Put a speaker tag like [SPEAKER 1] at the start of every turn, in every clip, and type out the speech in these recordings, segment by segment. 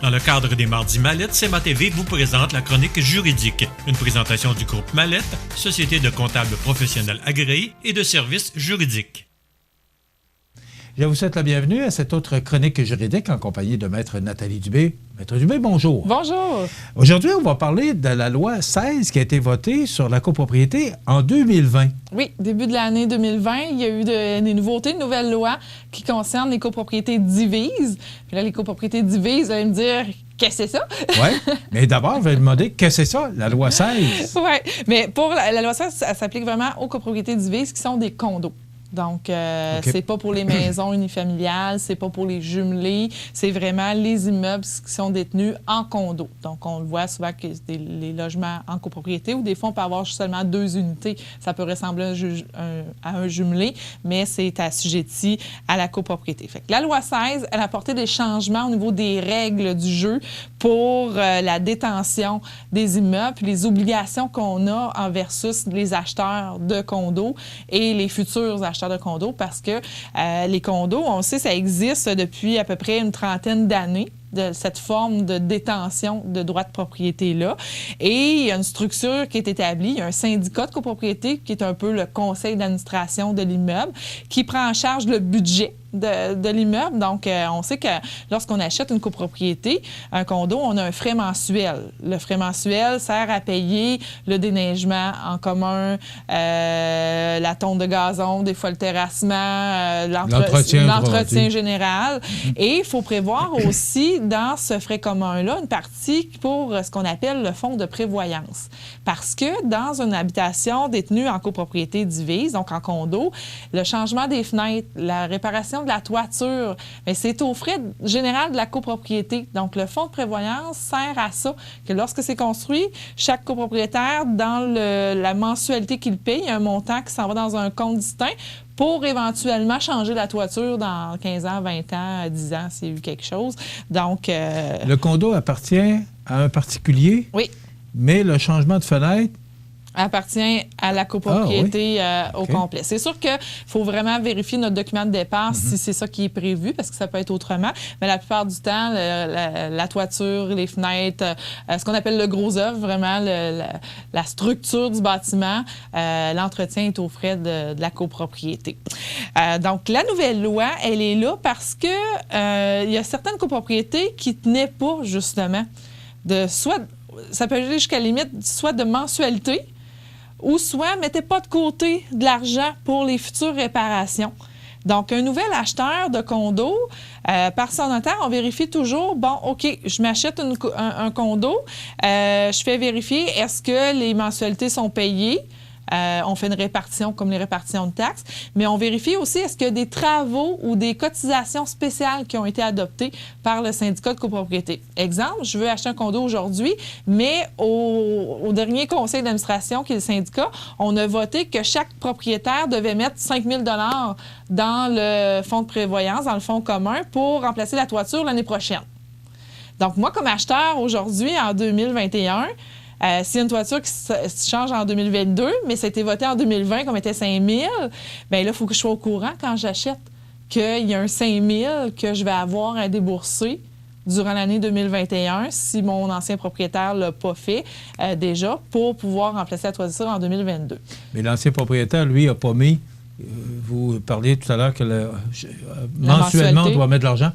[SPEAKER 1] Dans le cadre des Mardis Mallette, CMA TV vous présente la chronique juridique, une présentation du groupe Mallette, société de comptables professionnels agréés et de services juridiques.
[SPEAKER 2] Je vous souhaite la bienvenue à cette autre chronique juridique en compagnie de Maître Nathalie Dubé. Maître Dubé, bonjour.
[SPEAKER 3] Bonjour.
[SPEAKER 2] Aujourd'hui, on va parler de la loi 16 qui a été votée sur la copropriété en 2020.
[SPEAKER 3] Oui, début de l'année 2020, il y a eu des nouveautés, de nouvelles lois qui concernent les copropriétés divises. Puis là, les copropriétés divises, vous allez me dire, qu'est-ce que c'est ça? Oui,
[SPEAKER 2] mais d'abord, je vais demander, qu'est-ce que c'est ça, la loi 16?
[SPEAKER 3] Oui, mais pour la loi 16, ça s'applique vraiment aux copropriétés divises qui sont des condos. Donc, c'est pas pour les maisons unifamiliales, c'est pas pour les jumelés, c'est vraiment les immeubles qui sont détenus en condo. Donc, on le voit souvent que les logements en copropriété, ou des fois, on peut avoir seulement 2 unités. Ça peut ressembler à un jumelé, mais c'est assujetti à la copropriété. Fait que la loi 16, elle a apporté des changements au niveau des règles du jeu pour la détention des immeubles, puis les obligations qu'on a en versus les acheteurs de condos et les futurs acheteurs de condos, parce que les condos, on sait, ça existe depuis à peu près une trentaine d'années, de cette forme de détention de droits de propriété-là. Et il y a une structure qui est établie, il y a un syndicat de copropriété qui est un peu le conseil d'administration de l'immeuble, qui prend en charge le budget de l'immeuble. Donc, on sait que lorsqu'on achète une copropriété, un condo, on a un frais mensuel. Le frais mensuel sert à payer le déneigement en commun, la tonte de gazon, des fois le terrassement, l'entretien général. Et il faut prévoir aussi dans ce frais commun-là une partie pour ce qu'on appelle le fonds de prévoyance. Parce que dans une habitation détenue en copropriété divise, donc en condo, le changement des fenêtres, la réparation de la toiture, bien, c'est aux frais général de la copropriété. Donc, le fonds de prévoyance sert à ça, que lorsque c'est construit, chaque copropriétaire, dans la mensualité qu'il paye, il y a un montant qui s'en va dans un compte distinct pour éventuellement changer la toiture dans 15 ans, 20 ans, 10 ans, s'il y a eu quelque chose. Donc,
[SPEAKER 2] le condo appartient à un particulier?
[SPEAKER 3] Oui.
[SPEAKER 2] Mais le changement de fenêtre
[SPEAKER 3] appartient à la copropriété au complet. C'est sûr qu'il faut vraiment vérifier notre document de départ si c'est ça qui est prévu, parce que ça peut être autrement. Mais la plupart du temps, la toiture, les fenêtres, ce qu'on appelle le gros œuvre, vraiment la structure du bâtiment, l'entretien est aux frais de la copropriété. Donc, la nouvelle loi, elle est là parce que il y a certaines copropriétés qui ne tenaient pas, justement, ça peut aller jusqu'à la limite soit de mensualité, ou soit mettez pas de côté de l'argent pour les futures réparations. Donc, un nouvel acheteur de condo, par son notaire, on vérifie toujours, bon, OK, je m'achète un condo, je fais vérifier, est-ce que les mensualités sont payées? On fait une répartition comme les répartitions de taxes, mais on vérifie aussi est-ce qu'il y a des travaux ou des cotisations spéciales qui ont été adoptées par le syndicat de copropriété. Exemple, je veux acheter un condo aujourd'hui, mais au dernier conseil d'administration, qui est le syndicat, on a voté que chaque propriétaire devait mettre 5 000 $ dans le fonds de prévoyance, dans le fonds commun, pour remplacer la toiture l'année prochaine. Donc, moi, comme acheteur aujourd'hui, en 2021, s'il y a une toiture qui se change en 2022, mais ça a été voté en 2020 comme était 5 000, bien là, il faut que je sois au courant quand j'achète qu'il y a un 5 000 que je vais avoir à débourser durant l'année 2021 si mon ancien propriétaire ne l'a pas fait déjà pour pouvoir remplacer la toiture en 2022.
[SPEAKER 2] Mais l'ancien propriétaire, lui, n'a pas mis, vous parliez tout à l'heure que mensuellement, on doit mettre de l'argent.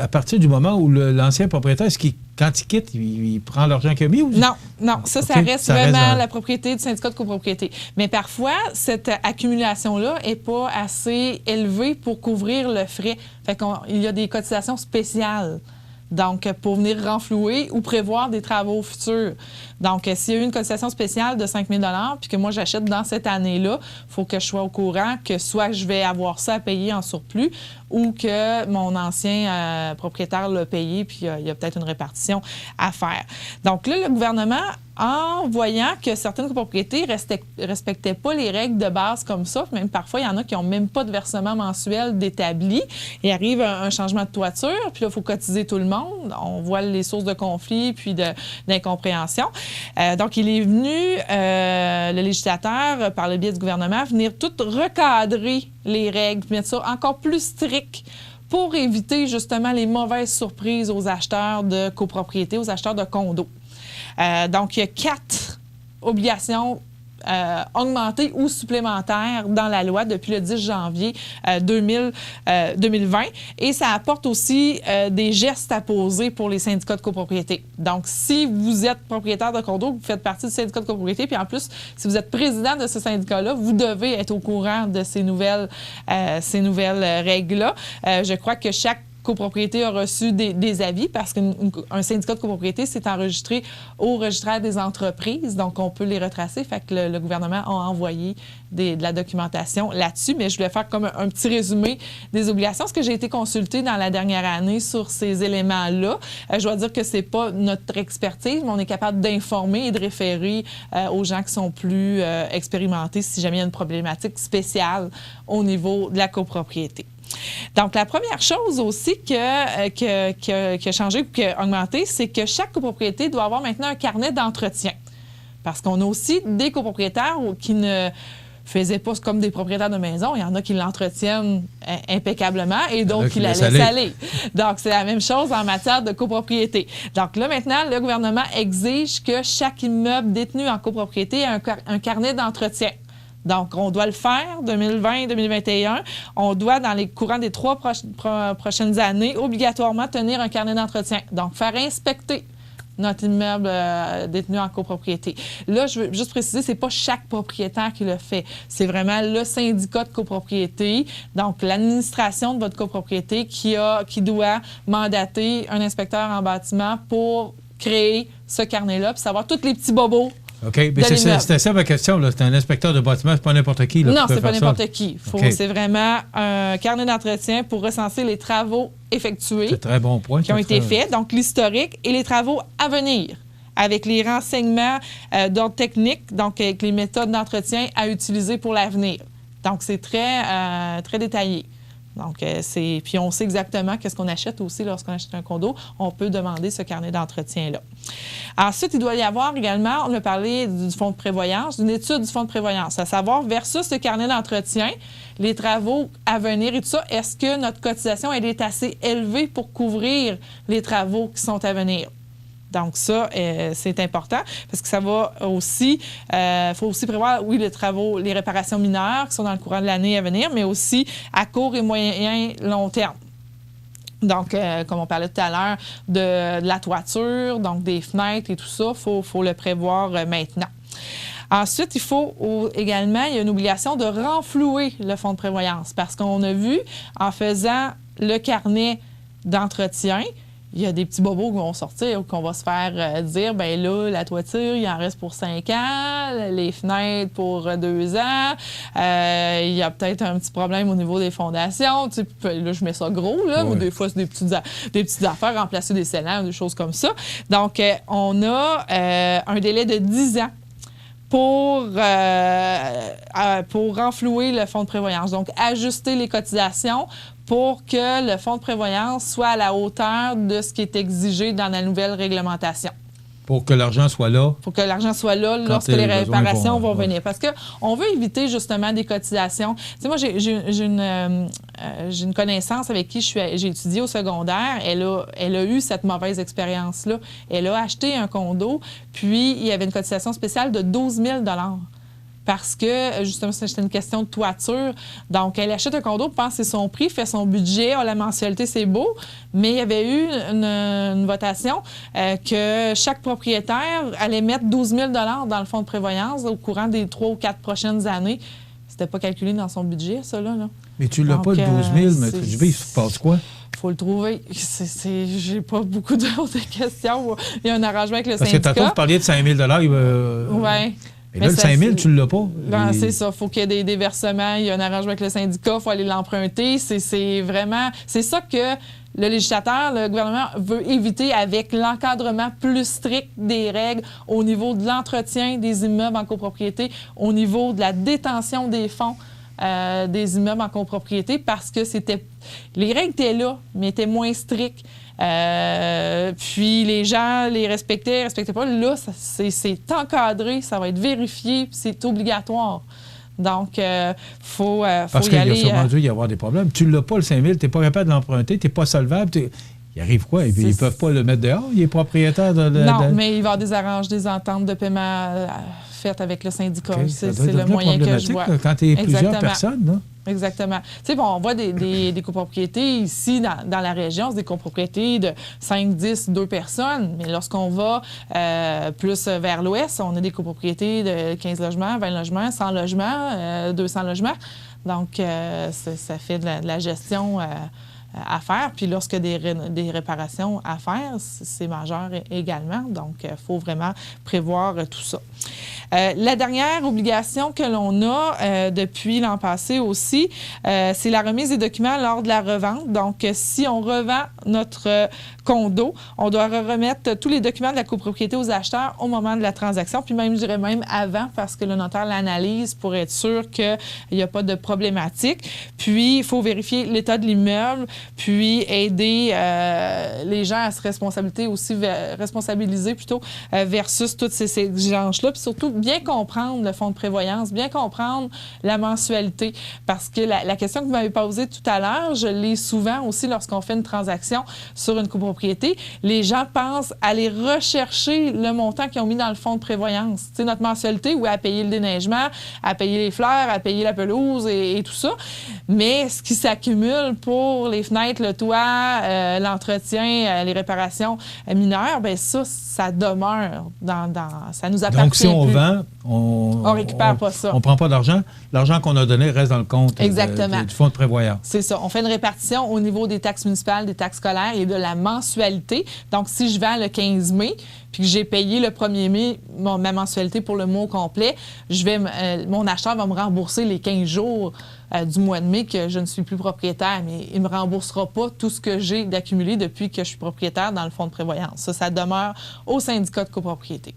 [SPEAKER 2] À partir du moment où l'ancien propriétaire, est-ce quand il quitte, il prend l'argent qu'il a mis? Ou...
[SPEAKER 3] Non. Ça reste vraiment la propriété du syndicat de copropriété. Mais parfois, cette accumulation-là n'est pas assez élevée pour couvrir le frais. Fait qu'il y a des cotisations spéciales. Donc, pour venir renflouer ou prévoir des travaux futurs. Donc, s'il y a eu une cotisation spéciale de 5 000 $ puis que moi, j'achète dans cette année-là, il faut que je sois au courant que soit je vais avoir ça à payer en surplus ou que mon ancien propriétaire l'a payé puis il y a peut-être une répartition à faire. Donc là, le gouvernement, en voyant que certaines copropriétés ne respectaient pas les règles de base comme ça, même parfois, il y en a qui n'ont même pas de versement mensuel d'établi. Il arrive un changement de toiture, puis là, il faut cotiser tout le monde. On voit les sources de conflits puis d'incompréhension. Donc, il est venu, le législateur, par le biais du gouvernement, venir tout recadrer les règles, puis mettre ça encore plus strict pour éviter justement les mauvaises surprises aux acheteurs de copropriété, aux acheteurs de condos. Donc, il y a 4 obligations augmentées ou supplémentaires dans la loi depuis le 10 janvier 2020. Et ça apporte aussi des gestes à poser pour les syndicats de copropriété. Donc, si vous êtes propriétaire de condo, vous faites partie du syndicat de copropriété, puis en plus, si vous êtes président de ce syndicat-là, vous devez être au courant de ces nouvelles règles-là. Je crois que chaque copropriété a reçu des avis parce qu'un syndicat de copropriété s'est enregistré au registraire des entreprises, donc on peut les retracer. Fait que le gouvernement a envoyé de la documentation là-dessus, mais je voulais faire comme un petit résumé des obligations, parce que j'ai été consultée dans la dernière année sur ces éléments-là. Je dois dire que c'est pas notre expertise, mais on est capable d'informer et de référer aux gens qui sont plus expérimentés si jamais il y a une problématique spéciale au niveau de la copropriété. Donc, la première chose aussi qui a changé ou qui a augmenté, c'est que chaque copropriété doit avoir maintenant un carnet d'entretien. Parce qu'on a aussi des copropriétaires qui ne faisaient pas comme des propriétaires de maison. Il y en a qui l'entretiennent impeccablement et d'autres qui la laissent aller. Donc, c'est la même chose en matière de copropriété. Donc là, maintenant, le gouvernement exige que chaque immeuble détenu en copropriété ait un carnet d'entretien. Donc, on doit le faire, 2020 et 2021. On doit, dans les courants des 3 prochaines années, obligatoirement tenir un carnet d'entretien. Donc, faire inspecter notre immeuble détenu en copropriété. Là, je veux juste préciser, c'est pas chaque propriétaire qui le fait. C'est vraiment le syndicat de copropriété, donc l'administration de votre copropriété qui doit mandater un inspecteur en bâtiment pour créer ce carnet-là, puis savoir tous les petits bobos.
[SPEAKER 2] OK, mais c'était ça ma question. C'est un inspecteur de bâtiment, c'est pas n'importe qui. Là,
[SPEAKER 3] non, c'est pas n'importe qui. C'est vraiment un carnet d'entretien pour recenser les travaux effectués.
[SPEAKER 2] C'est très bon point.
[SPEAKER 3] Qui ont été faits, donc l'historique et les travaux à venir, avec les renseignements d'ordre technique, donc avec les méthodes d'entretien à utiliser pour l'avenir. Donc, c'est très, très détaillé. Donc, puis on sait exactement qu'est-ce qu'on achète aussi lorsqu'on achète un condo. On peut demander ce carnet d'entretien-là. Ensuite, il doit y avoir également, on a parlé du fonds de prévoyance, d'une étude du fonds de prévoyance, à savoir versus le carnet d'entretien, les travaux à venir et tout ça, est-ce que notre cotisation elle est assez élevée pour couvrir les travaux qui sont à venir? Donc ça, c'est important parce que ça va aussi, faut aussi prévoir, oui, les travaux, les réparations mineures qui sont dans le courant de l'année à venir, mais aussi à court et moyen long terme. Donc, comme on parlait tout à l'heure, de la toiture, donc des fenêtres et tout ça, faut le prévoir maintenant. Ensuite, il faut également, il y a une obligation de renflouer le fonds de prévoyance parce qu'on a vu, en faisant le carnet d'entretien, il y a des petits bobos qui vont sortir, qu'on va se faire dire, bien là, la toiture, il en reste pour 5 ans, les fenêtres pour 2 ans, il y a peut-être un petit problème au niveau des fondations. Tu sais, là, je mets ça gros, là, mais des fois, c'est des petites affaires, remplacer des scellants, des choses comme ça. Donc, on a un délai de 10 ans pour renflouer le fonds de prévoyance. Donc, ajuster les cotisations pour que le fonds de prévoyance soit à la hauteur de ce qui est exigé dans la nouvelle réglementation.
[SPEAKER 2] Pour que l'argent soit là.
[SPEAKER 3] Pour que l'argent soit là lorsque les réparations vont venir. Parce qu'on veut éviter justement des cotisations. Tu sais, moi, j'ai une connaissance avec qui j'ai étudié au secondaire. Elle a eu cette mauvaise expérience-là. Elle a acheté un condo, puis il y avait une cotisation spéciale de 12 000 parce que, justement, c'était une question de toiture. Donc, elle achète un condo, pense que c'est son prix, fait son budget, la mensualité, c'est beau, mais il y avait eu une votation que chaque propriétaire allait mettre 12 000 dans le fonds de prévoyance au courant des 3 ou 4 prochaines années. C'était pas calculé dans son budget, ça, là.
[SPEAKER 2] Mais tu l'as pas, le 12 000, mais il se passe quoi?
[SPEAKER 3] Faut le trouver. J'ai pas beaucoup d'autres questions. Il y a un arrangement avec le syndicat.
[SPEAKER 2] Parce que tantôt, vous parliez de 5 000
[SPEAKER 3] Oui.
[SPEAKER 2] Mais là, le 5 000, tu ne l'as pas.
[SPEAKER 3] Ben, c'est ça. Il faut qu'il y ait des versements. Il y a un arrangement avec le syndicat. Il faut aller l'emprunter. C'est vraiment... C'est ça que le législateur, le gouvernement veut éviter avec l'encadrement plus strict des règles au niveau de l'entretien des immeubles en copropriété, au niveau de la détention des fonds des immeubles en copropriété, parce que les règles étaient là, mais étaient moins strictes. Puis les gens les respectaient pas. Là, c'est encadré, ça va être vérifié, puis c'est obligatoire. Donc, faut
[SPEAKER 2] Parce
[SPEAKER 3] y
[SPEAKER 2] qu'il
[SPEAKER 3] aller.
[SPEAKER 2] y a sûrement dû y avoir des problèmes. Tu ne l'as pas, le 5 000, tu n'es pas capable de l'emprunter, tu n'es pas solvable. Il arrive quoi? Ils ne peuvent pas le mettre dehors? Il est propriétaire de...
[SPEAKER 3] Non, mais il va y avoir des ententes de paiement faites avec le syndicat.
[SPEAKER 2] Okay.
[SPEAKER 3] C'est le moyen que je vois.
[SPEAKER 2] Quand tu es plusieurs personnes, là.
[SPEAKER 3] Exactement. Tu sais, bon, on voit des copropriétés ici dans la région, c'est des copropriétés de 5, 10, 2 personnes. Mais lorsqu'on va plus vers l'ouest, on a des copropriétés de 15 logements, 20 logements, 100 logements, 200 logements. Donc, ça fait de la gestion à faire. Puis lorsque des réparations à faire, c'est majeur également. Donc, il faut vraiment prévoir tout ça. La dernière obligation que l'on a depuis l'an passé aussi, c'est la remise des documents lors de la revente. Donc, si on revend notre condo, on doit remettre tous les documents de la copropriété aux acheteurs au moment de la transaction, puis même, je dirais même avant, parce que le notaire l'analyse pour être sûr qu'il n'y a pas de problématique. Puis, il faut vérifier l'état de l'immeuble, puis aider les gens à se responsabiliser plutôt versus toutes ces exigences-là, puis surtout bien comprendre le fonds de prévoyance, bien comprendre la mensualité, parce que la question que vous m'avez posée tout à l'heure, je l'ai souvent aussi lorsqu'on fait une transaction sur une copropriété. Les gens pensent aller rechercher le montant qu'ils ont mis dans le fonds de prévoyance. Tu sais, notre mensualité, oui, à payer le déneigement, à payer les fleurs, à payer la pelouse et tout ça. Mais ce qui s'accumule pour les fenêtres, le toit, l'entretien, les réparations mineures, bien ça demeure ça nous appartient.
[SPEAKER 2] Donc, si on
[SPEAKER 3] plus.
[SPEAKER 2] vend,
[SPEAKER 3] on récupère pas ça.
[SPEAKER 2] On ne prend pas d'argent. L'argent qu'on a donné reste dans le compte du fonds de prévoyance.
[SPEAKER 3] C'est ça. On fait une répartition au niveau des taxes municipales, des taxes scolaires et de la mensualité. Donc, si je vends le 15 mai, puis que j'ai payé le 1er mai ma mensualité pour le mois complet, mon acheteur va me rembourser les 15 jours du mois de mai que je ne suis plus propriétaire, mais il ne me remboursera pas tout ce que j'ai d'accumulé depuis que je suis propriétaire dans le fonds de prévoyance. Ça demeure au syndicat de copropriété.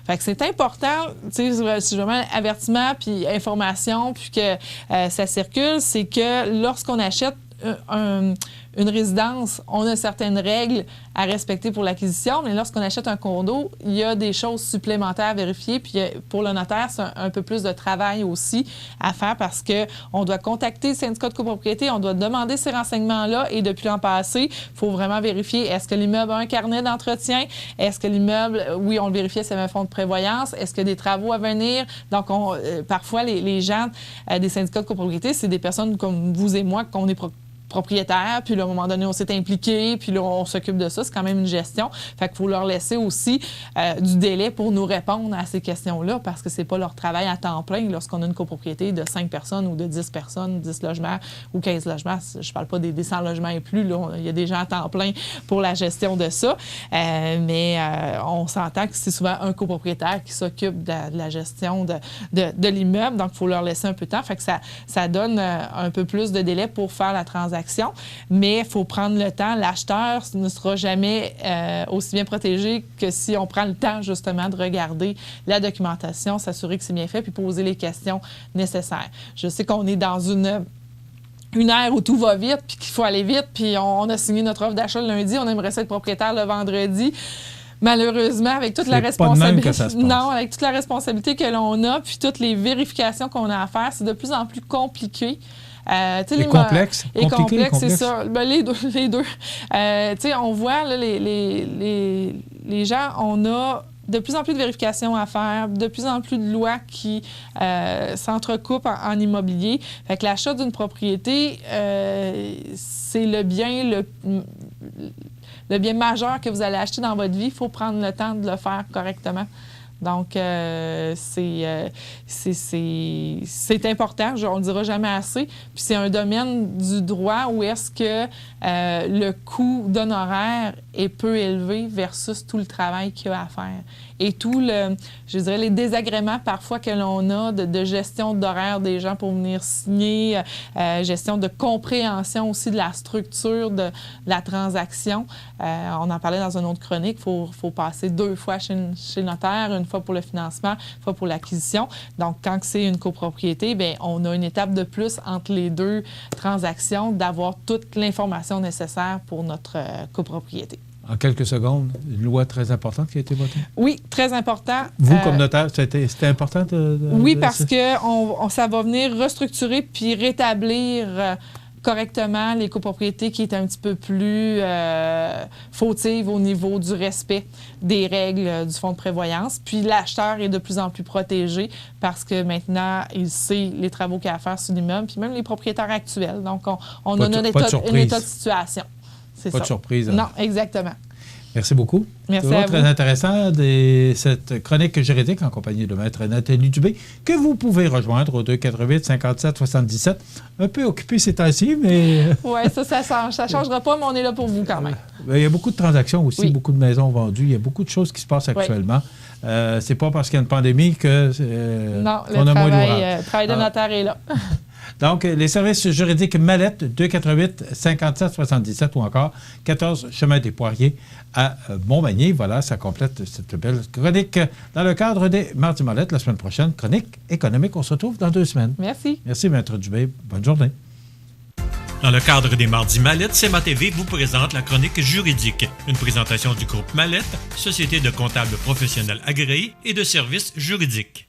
[SPEAKER 3] Fait que c'est important, tu sais, c'est vraiment avertissement puis information, puis que ça circule, c'est que lorsqu'on achète une résidence, on a certaines règles à respecter pour l'acquisition, mais lorsqu'on achète un condo, il y a des choses supplémentaires à vérifier. Puis pour le notaire, c'est un peu plus de travail aussi à faire parce qu'on doit contacter le syndicat de copropriété, on doit demander ces renseignements-là et depuis l'an passé, il faut vraiment vérifier est-ce que l'immeuble a un carnet d'entretien, est-ce que l'immeuble, oui, on le vérifiait, c'est un fonds de prévoyance, est-ce qu'il y a des travaux à venir. Donc, parfois, les gens des syndicats de copropriété, c'est des personnes comme vous et moi qu'on est propriétaire, puis là, à un moment donné, on s'est impliqué, puis là, on s'occupe de ça. C'est quand même une gestion. Fait qu'il faut leur laisser aussi du délai pour nous répondre à ces questions-là, parce que c'est pas leur travail à temps plein lorsqu'on a une copropriété de 5 personnes ou de 10 personnes, 10 logements ou 15 logements. Je parle pas des 100 logements et plus, là. Il y a des gens à temps plein pour la gestion de ça. Mais on s'entend que c'est souvent un copropriétaire qui s'occupe de la gestion de l'immeuble. Donc, il faut leur laisser un peu de temps. Fait que ça donne un peu plus de délai pour faire la transaction. Mais il faut prendre le temps. L'acheteur ne sera jamais aussi bien protégé que si on prend le temps, justement, de regarder la documentation, s'assurer que c'est bien fait, puis poser les questions nécessaires. Je sais qu'on est dans une ère où tout va vite, puis qu'il faut aller vite, puis on a signé notre offre d'achat le lundi, on aimerait ça être propriétaire le vendredi. Malheureusement, avec toute la responsabilité, avec toute la responsabilité que l'on a, puis toutes les vérifications qu'on a à faire, c'est de plus en plus compliqué.
[SPEAKER 2] Les complexes.
[SPEAKER 3] C'est ça. Ben, les deux. On voit, là, les gens, on a de plus en plus de vérifications à faire, de plus en plus de lois qui s'entrecoupent en immobilier. Fait que l'achat d'une propriété, c'est le bien majeur que vous allez acheter dans votre vie. Il faut prendre le temps de le faire correctement. Donc, c'est important, on ne le dira jamais assez. Puis c'est un domaine du droit où est-ce que le coût d'honoraires est peu élevé versus tout le travail qu'il y a à faire. Et tout je dirais, les désagréments parfois que l'on a de gestion d'horaire des gens pour venir signer, gestion de compréhension aussi de la structure de la transaction. On en parlait dans une autre chronique, il faut passer 2 fois chez le notaire, une fois pour le financement, une fois pour l'acquisition. Donc, quand c'est une copropriété, bien, on a une étape de plus entre les 2 transactions d'avoir toute l'information nécessaire pour notre copropriété.
[SPEAKER 2] En quelques secondes, une loi très importante qui a été votée?
[SPEAKER 3] Oui, très important.
[SPEAKER 2] Vous, comme notaire, c'était important
[SPEAKER 3] Oui, parce que ça va venir restructurer puis rétablir correctement les copropriétés qui étaient un petit peu plus fautives au niveau du respect des règles du fonds de prévoyance. Puis l'acheteur est de plus en plus protégé parce que maintenant, il sait les travaux qu'il y a à faire sur l'immeuble, puis même les propriétaires actuels. Donc, on a un état de situation.
[SPEAKER 2] Pas de surprise.
[SPEAKER 3] Non, exactement.
[SPEAKER 2] Merci beaucoup.
[SPEAKER 3] Merci à vous.
[SPEAKER 2] Très intéressant, cette chronique juridique en compagnie de Maître Nathalie Dubé, que vous pouvez rejoindre au 288-57-77. Un peu occupé ces temps-ci, mais...
[SPEAKER 3] Oui, ça ne changera pas, mais on est là pour vous quand même.
[SPEAKER 2] Il y a beaucoup de transactions aussi,
[SPEAKER 3] oui.
[SPEAKER 2] Beaucoup de maisons vendues. Il y a beaucoup de choses qui se passent actuellement. Oui. C'est pas parce qu'il y a une pandémie que...
[SPEAKER 3] non, le travail de notaire est là.
[SPEAKER 2] Donc, les services juridiques Mallette, 248-57-77 ou encore 14 Chemin des Poiriers à Montmagny. Voilà, ça complète cette belle chronique dans le cadre des Mardis Mallette. La semaine prochaine, chronique économique. On se retrouve dans 2 semaines.
[SPEAKER 3] Merci.
[SPEAKER 2] Merci, Maître Dubé. Bonne journée.
[SPEAKER 1] Dans le cadre des Mardis Mallette, CMA-TV vous présente la chronique juridique, une présentation du groupe Mallette, société de comptables professionnels agréés et de services juridiques.